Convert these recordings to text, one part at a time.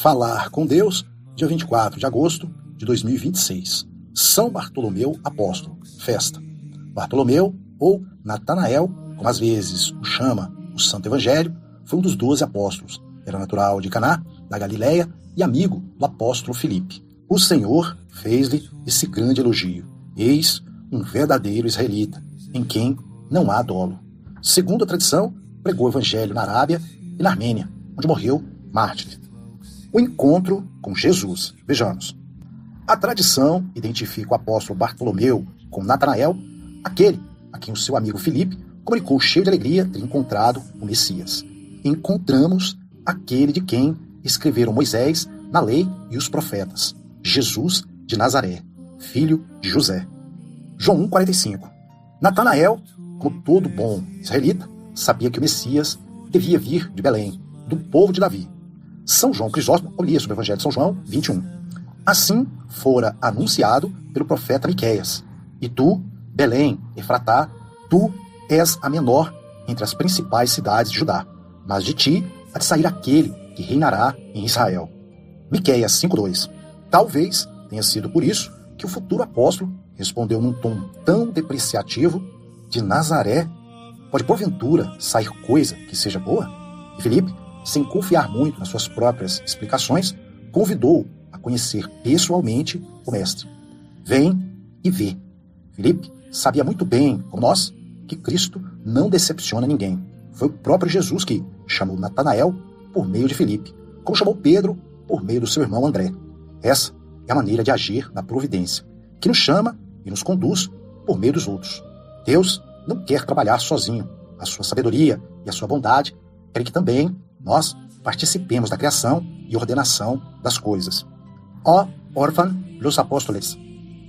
Falar com Deus, dia 24 de agosto de 2026. São Bartolomeu Apóstolo, festa. Bartolomeu, ou Natanael, como às vezes o chama o Santo Evangelho, foi um dos 12 apóstolos. Era natural de Caná, da Galileia, e amigo do apóstolo Filipe. O Senhor fez-lhe esse grande elogio. Eis um verdadeiro israelita, em quem não há dolo. Segundo a tradição, pregou o Evangelho na Arábia e na Armênia, onde morreu mártir. O encontro com Jesus. Vejamos. A tradição identifica o apóstolo Bartolomeu com Natanael, aquele a quem o seu amigo Filipe comunicou cheio de alegria ter encontrado o Messias. Encontramos aquele de quem escreveram Moisés na lei e os profetas, Jesus de Nazaré, filho de José. João 1,45. Natanael, como todo bom israelita, sabia que o Messias devia vir de Belém, do povo de Davi. São João Crisóstomo lia sobre o Evangelho de São João 21. Assim fora anunciado pelo profeta Miqueias. E tu, Belém, Efratá, tu és a menor entre as principais cidades de Judá, mas de ti há de sair aquele que reinará em Israel. Miqueias 5,2. Talvez tenha sido por isso que o futuro apóstolo respondeu num tom tão depreciativo: de Nazaré pode porventura sair coisa que seja boa? E Filipe, sem confiar muito nas suas próprias explicações, convidou a conhecer pessoalmente o mestre. Vem e vê. Filipe sabia muito bem, como nós, que Cristo não decepciona ninguém. Foi o próprio Jesus que chamou Natanael por meio de Filipe, como chamou Pedro por meio do seu irmão André. Essa é a maneira de agir na providência, que nos chama e nos conduz por meio dos outros. Deus não quer trabalhar sozinho. A sua sabedoria e a sua bondade querem que também nós participemos da criação e ordenação das coisas. Ó órfã los apóstoles,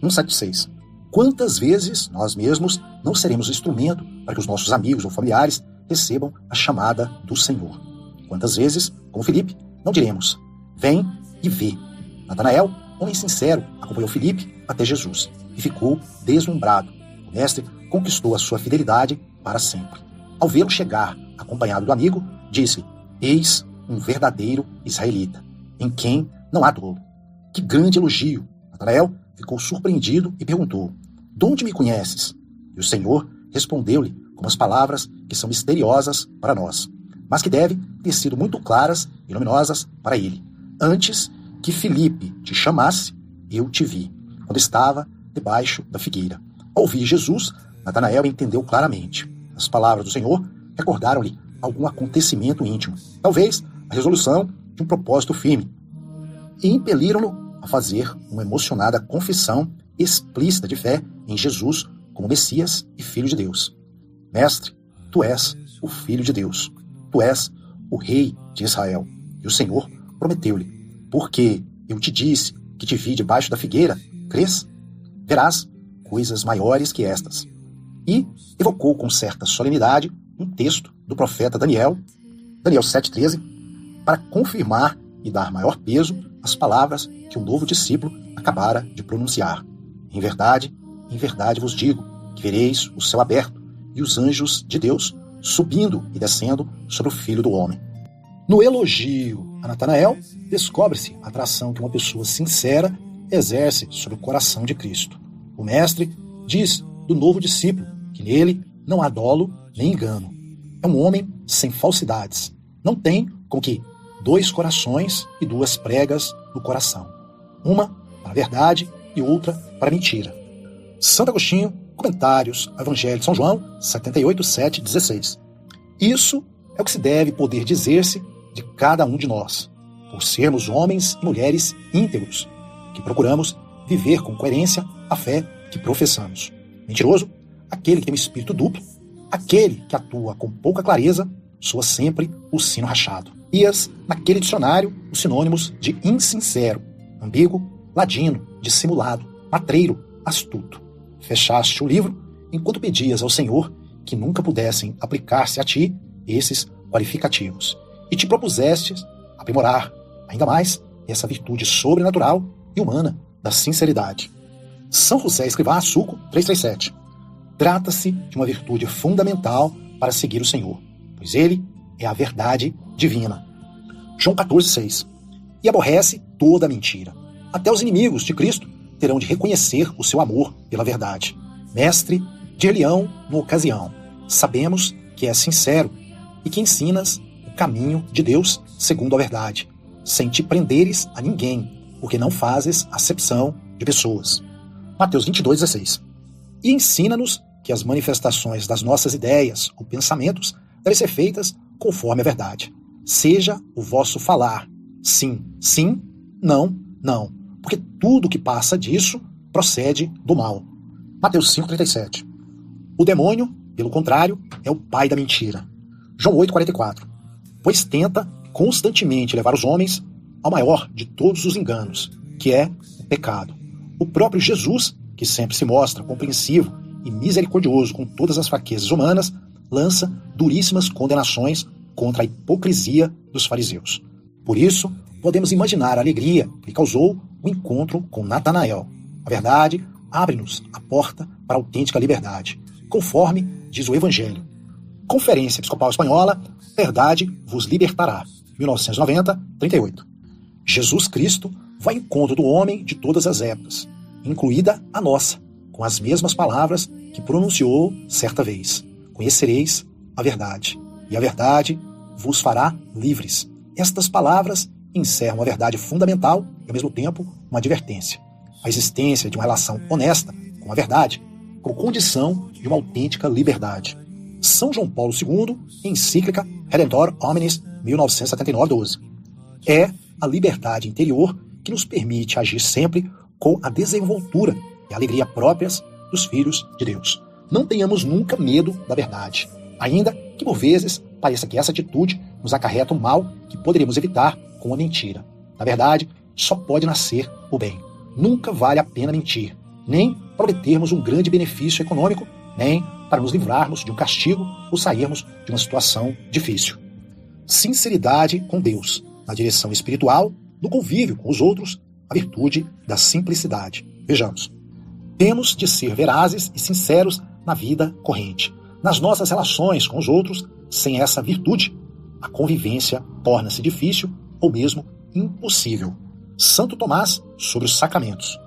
1,76. Quantas vezes nós mesmos não seremos instrumento para que os nossos amigos ou familiares recebam a chamada do Senhor? Quantas vezes, como Filipe, não diremos: vem e vê. Natanael, homem sincero, acompanhou Filipe até Jesus e ficou deslumbrado. O mestre conquistou a sua fidelidade para sempre. Ao vê-lo chegar, acompanhado do amigo, disse: eis um verdadeiro israelita, em quem não há dolo. Que grande elogio! Natanael ficou surpreendido e perguntou: de onde me conheces? E o Senhor respondeu-lhe com as palavras que são misteriosas para nós, mas que devem ter sido muito claras e luminosas para ele. Antes que Filipe te chamasse, eu te vi, quando estava debaixo da figueira. Ao ouvir Jesus, Natanael entendeu claramente. As palavras do Senhor recordaram-lhe algum acontecimento íntimo, talvez a resolução de um propósito firme, e impeliram-no a fazer uma emocionada confissão explícita de fé em Jesus como Messias e Filho de Deus. Mestre, tu és o Filho de Deus, tu és o Rei de Israel. E o Senhor prometeu-lhe: porque eu te disse que te vi debaixo da figueira, crês? Verás coisas maiores que estas. E evocou com certa solenidade um texto do profeta Daniel, Daniel 7,13, para confirmar e dar maior peso às palavras que o novo discípulo acabara de pronunciar. Em verdade vos digo que vereis o céu aberto e os anjos de Deus subindo e descendo sobre o Filho do Homem. No elogio a Natanael, descobre-se a atração que uma pessoa sincera exerce sobre o coração de Cristo. O mestre diz do novo discípulo que nele não há dolo nem engano. É um homem sem falsidades. Não tem como que 2 corações e 2 pregas no coração. Uma para a verdade e outra para a mentira. Santo Agostinho, Comentários ao Evangelho de São João, 78,7,16. Isso é o que se deve poder dizer-se de cada um de nós, por sermos homens e mulheres íntegros, que procuramos viver com coerência a fé que professamos. Mentiroso, aquele que tem um espírito duplo, aquele que atua com pouca clareza, soa sempre o sino rachado. Ias, naquele dicionário, os sinônimos de insincero, ambíguo, ladino, dissimulado, matreiro, astuto. Fechaste o livro enquanto pedias ao Senhor que nunca pudessem aplicar-se a ti esses qualificativos, e te propusestes aprimorar ainda mais essa virtude sobrenatural e humana da sinceridade. São José Escrivá Suco 337. Trata-se de uma virtude fundamental para seguir o Senhor, pois ele é a verdade divina. João 14,6. e aborrece toda a mentira. Até os inimigos de Cristo terão de reconhecer o seu amor pela verdade. Mestre, dir-lhe-ão na ocasião: sabemos que és sincero e que ensinas o caminho de Deus segundo a verdade, sem te prenderes a ninguém, porque não fazes acepção de pessoas. Mateus 22:16. E ensina-nos que as manifestações das nossas ideias ou pensamentos devem ser feitas conforme a verdade. Seja o vosso falar sim, sim, não, não, porque tudo que passa disso procede do mal. Mateus 5:37. O demônio, pelo contrário, é o pai da mentira. João 8:44. Pois tenta constantemente levar os homens ao maior de todos os enganos, que é o pecado. O próprio Jesus, que sempre se mostra compreensivo e misericordioso com todas as fraquezas humanas, lança duríssimas condenações contra a hipocrisia dos fariseus. Por isso, podemos imaginar a alegria que causou o encontro com Natanael. A verdade abre-nos a porta para a autêntica liberdade, conforme diz o Evangelho. Conferência Episcopal Espanhola, Verdade vos libertará, 1990, 38. Jesus Cristo vai ao encontro do homem de todas as épocas, incluída a nossa, com as mesmas palavras que pronunciou certa vez: conhecereis a verdade, e a verdade vos fará livres. Estas palavras encerram a verdade fundamental e, ao mesmo tempo, uma advertência: a existência de uma relação honesta com a verdade, com condição de uma autêntica liberdade. São João Paulo II, encíclica Redemptor Hominis, 1979-12. É a liberdade interior que nos permite agir sempre com a desenvoltura e a alegria próprias dos filhos de Deus. Não tenhamos nunca medo da verdade, ainda que por vezes pareça que essa atitude nos acarreta um mal que poderíamos evitar com a mentira. Na verdade, só pode nascer o bem. Nunca vale a pena mentir, nem para obtermos um grande benefício econômico, nem para nos livrarmos de um castigo ou sairmos de uma situação difícil. Sinceridade com Deus, na direção espiritual, no convívio com os outros, a virtude da simplicidade. Vejamos. Temos de ser verazes e sinceros na vida corrente. Nas nossas relações com os outros, sem essa virtude, a convivência torna-se difícil ou mesmo impossível. Santo Tomás, sobre os sacramentos.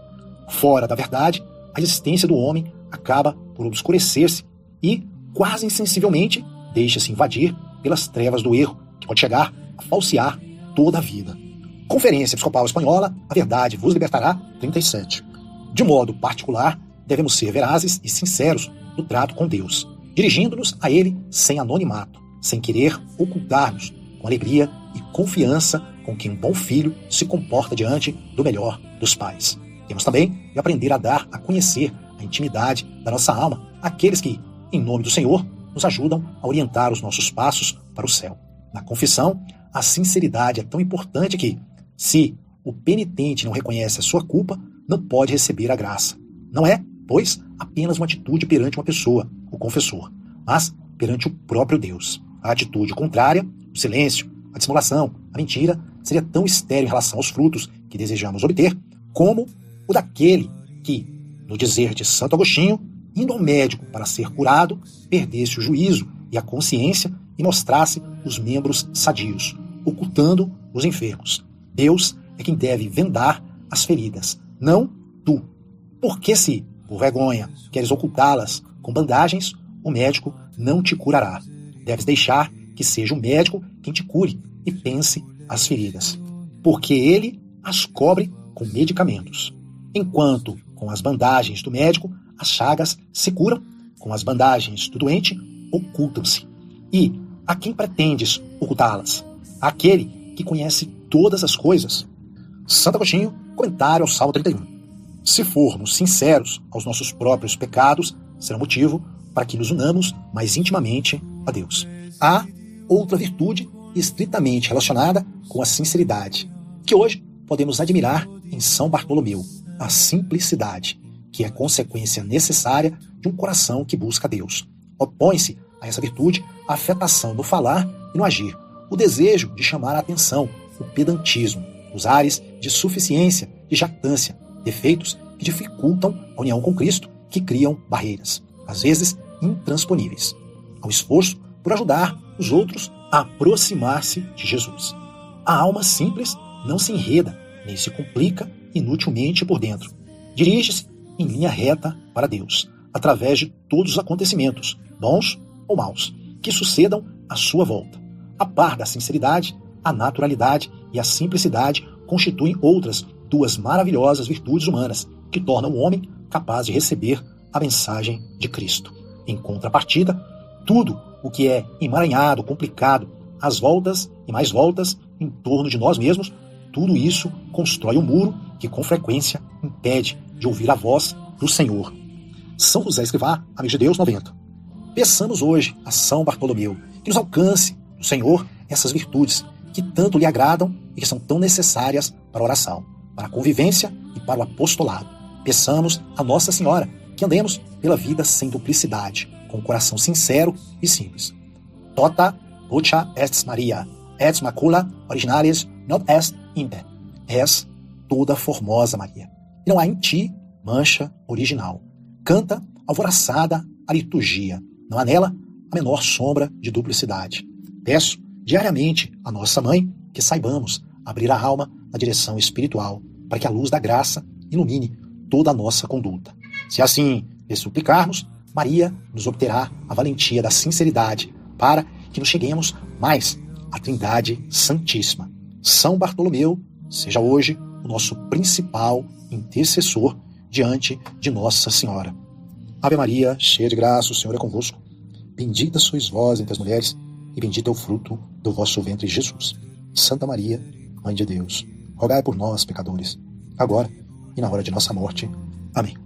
Fora da verdade, a existência do homem acaba por obscurecer-se e, quase insensivelmente, deixa-se invadir pelas trevas do erro, que pode chegar a falsear toda a vida. Conferência Episcopal Espanhola, A Verdade vos Libertará, 37. De modo particular, devemos ser verazes e sinceros no trato com Deus, dirigindo-nos a Ele sem anonimato, sem querer ocultar-nos, com alegria e confiança com que um bom filho se comporta diante do melhor dos pais. Temos também de aprender a dar a conhecer a intimidade da nossa alma àqueles que, em nome do Senhor, nos ajudam a orientar os nossos passos para o céu. Na confissão, a sinceridade é tão importante que, se o penitente não reconhece a sua culpa, não pode receber a graça. Não é, pois, apenas uma atitude perante uma pessoa, o confessor, mas perante o próprio Deus. A atitude contrária, o silêncio, a dissimulação, a mentira, seria tão estéril em relação aos frutos que desejamos obter, como o daquele que, no dizer de Santo Agostinho, indo ao médico para ser curado, perdesse o juízo e a consciência e mostrasse os membros sadios, ocultando os enfermos. Deus é quem deve vendar as feridas, não tu. Porque se, por vergonha, queres ocultá-las com bandagens, o médico não te curará. Deves deixar que seja o médico quem te cure e pense as feridas, porque ele as cobre com medicamentos. Enquanto, com as bandagens do médico, as chagas se curam, com as bandagens do doente, ocultam-se. E a quem pretendes ocultá-las? Aquele que conhece todas as coisas. Santo Agostinho, comentário ao Salmo 31. Se formos sinceros aos nossos próprios pecados, será motivo para que nos unamos mais intimamente a Deus. Há outra virtude estritamente relacionada com a sinceridade, que hoje podemos admirar em São Bartolomeu, a simplicidade, que é consequência necessária de um coração que busca Deus. Opõe-se a essa virtude a afetação no falar e no agir, o desejo de chamar a atenção, o pedantismo, os ares de suficiência, de jactância, defeitos que dificultam a união com Cristo, que criam barreiras, às vezes intransponíveis, ao esforço por ajudar os outros a aproximar-se de Jesus. A alma simples não se enreda, nem se complica inutilmente por dentro. Dirige-se em linha reta para Deus, através de todos os acontecimentos, bons ou maus, que sucedam à sua volta. A par da sinceridade, a naturalidade e a simplicidade constituem outras duas maravilhosas virtudes humanas que tornam o homem capaz de receber a mensagem de Cristo. Em contrapartida, tudo o que é emaranhado, complicado, as voltas e mais voltas em torno de nós mesmos, tudo isso constrói um muro que com frequência impede de ouvir a voz do Senhor. São José Escrivá, amigo de Deus 90. Peçamos hoje a São Bartolomeu que nos alcance do Senhor essas virtudes que tanto lhe agradam e que são tão necessárias para a oração, para a convivência e para o apostolado. Peçamos a Nossa Senhora que andemos pela vida sem duplicidade, com o coração sincero e simples. Tota voce est Maria, et macula originalis not est imper. És toda formosa, Maria, e não há em ti mancha original. Canta alvoraçada a liturgia, não há nela a menor sombra de duplicidade. Peço diariamente a nossa Mãe que saibamos abrir a alma na direção espiritual, para que a luz da graça ilumine toda a nossa conduta. Se assim lhe suplicarmos, Maria nos obterá a valentia da sinceridade para que nos cheguemos mais à Trindade Santíssima. São Bartolomeu seja hoje o nosso principal intercessor diante de Nossa Senhora. Ave Maria, cheia de graça, o Senhor é convosco. Bendita sois vós entre as mulheres, e bendito é o fruto do vosso ventre, Jesus. Santa Maria, Mãe de Deus, rogai por nós, pecadores, agora e na hora de nossa morte. Amém.